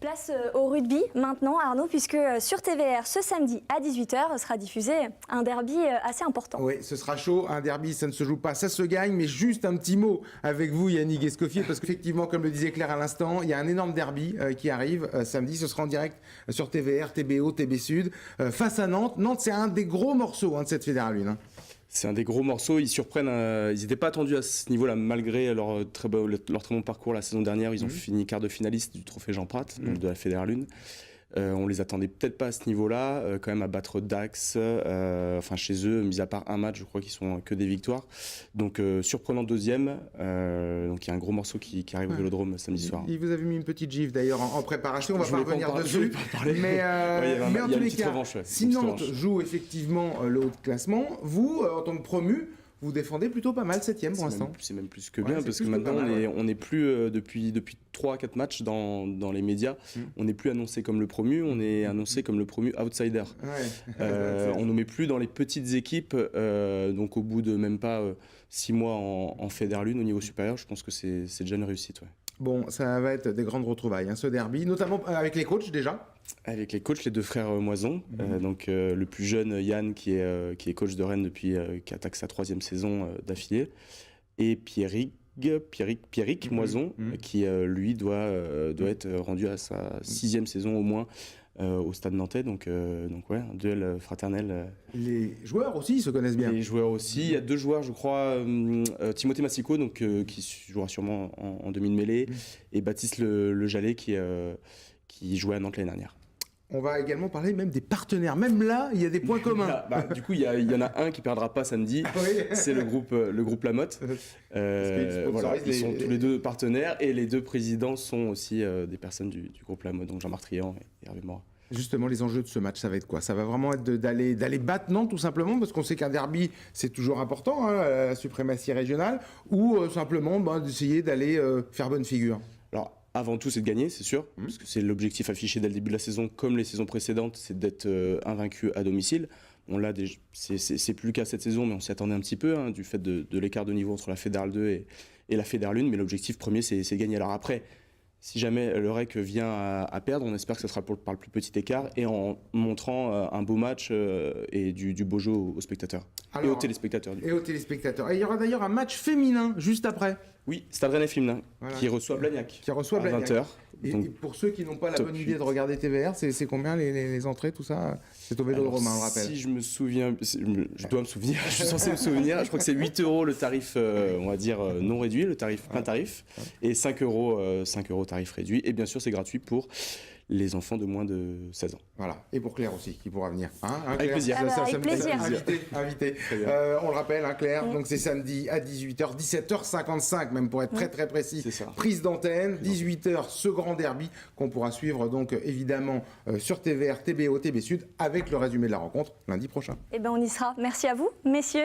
Place au rugby maintenant, Arnaud, puisque sur TVR, ce samedi à 18h, sera diffusé un derby assez important. Oui, ce sera chaud. Un derby, ça ne se joue pas, ça se gagne. Mais juste un petit mot avec vous, Yannick Escoffier, parce qu'effectivement, comme le disait Claire à l'instant, il y a un énorme derby qui arrive samedi. Ce sera en direct sur TVR, TBO, TB Sud, face à Nantes. Nantes, c'est un des gros morceaux de cette Fédérale 1. C'est un des gros morceaux, ils surprennent, ils n'étaient pas attendus à ce niveau-là, malgré leur très bon parcours la saison dernière. Ils ont fini quart de finaliste du trophée Jean Prat, donc de la Fédérale 1. On les attendait peut-être pas à ce niveau-là, quand même à battre Dax, chez eux, mis à part un match, je crois qu'ils sont que des victoires. Donc surprenant deuxième, donc il y a un gros morceau qui arrive au Vélodrome samedi soir. Il vous avez mis une petite gifle d'ailleurs en préparation, on va pas revenir dessus. Mais en tous les cas, si Nantes joue effectivement le haut de classement, vous, en tant que promu, vous défendez plutôt pas mal 7e pour l'instant. C'est même plus que bien, parce que maintenant on n'est plus, depuis 3-4 matchs dans les médias, on n'est plus annoncé comme le promu, on est annoncé comme le promu outsider. On ne met plus dans les petites équipes, donc au bout de même pas 6 mois en Fédérale 1 au niveau supérieur, je pense que c'est déjà une réussite. Ouais. Bon, ça va être des grandes retrouvailles, ce derby, notamment avec les coachs déjà. Avec les coachs, les deux frères Moison, donc le plus jeune Yann qui est coach de Rennes depuis qui attaque sa 3e saison d'affilée, et Pierrick Moison qui lui doit être rendu à sa 6e saison au moins au Stade Nantais, donc ouais, un duel fraternel. Les joueurs aussi se connaissent bien. Les joueurs aussi, il y a 2 joueurs je crois, Timothée Massico donc qui jouera sûrement en demi-mêlée, et Baptiste le Jallet qui jouait à Nantes l'année dernière. On va également parler même des partenaires. Même là, il y a des points communs. Du coup, il y en a un qui perdra pas samedi. C'est le groupe Lamotte. Ils sont tous les deux partenaires, et les 2 présidents sont aussi des personnes du groupe Lamotte, donc Jean-Marc Trian et Hervé Morat. Justement, les enjeux de ce match, ça va être quoi? Ça va vraiment être d'aller battre Nantes, tout simplement, parce qu'on sait qu'un derby, c'est toujours important, la suprématie régionale, ou simplement d'essayer d'aller faire bonne figure? Alors, avant tout, c'est de gagner, c'est sûr, parce que c'est l'objectif affiché dès le début de la saison, comme les saisons précédentes, c'est d'être invaincu à domicile. Bon, là, c'est plus le cas cette saison, mais on s'y attendait un petit peu, du fait de l'écart de niveau entre la Fédérale 2 et la Fédérale 1, mais l'objectif premier, c'est gagner. Alors après, si jamais le REC vient à perdre, on espère que ce sera par le plus petit écart, et en montrant un beau match et du beau jeu aux spectateurs. Et aux téléspectateurs. Et aux téléspectateurs. Et il y aura d'ailleurs un match féminin juste après. Oui, Stade Rennais féminin, qui reçoit Blagnac. Qui reçoit Blagnac. À 20h. Et pour ceux qui n'ont pas la bonne idée de regarder TVR, c'est combien les entrées, tout ça? C'est au Vélodrome, on le rappelle. Si je me souviens, je dois me souvenir, je suis censé me souvenir, je crois que c'est 8 € le tarif, on va dire, non réduit, le tarif, plein tarif, et 5 € tarif réduit, et bien sûr c'est gratuit pour les enfants de moins de 16 ans. Voilà, et pour Claire aussi, qui pourra venir. Avec plaisir. Avec plaisir. Invité. On le rappelle, Claire, donc c'est samedi à 18h, 17h55 même pour être très très précis. C'est ça. Prise d'antenne, 18h, ce grand derby qu'on pourra suivre donc évidemment sur TVR, TBO, TB Sud, avec le résumé de la rencontre lundi prochain. Eh bien on y sera. Merci à vous, messieurs.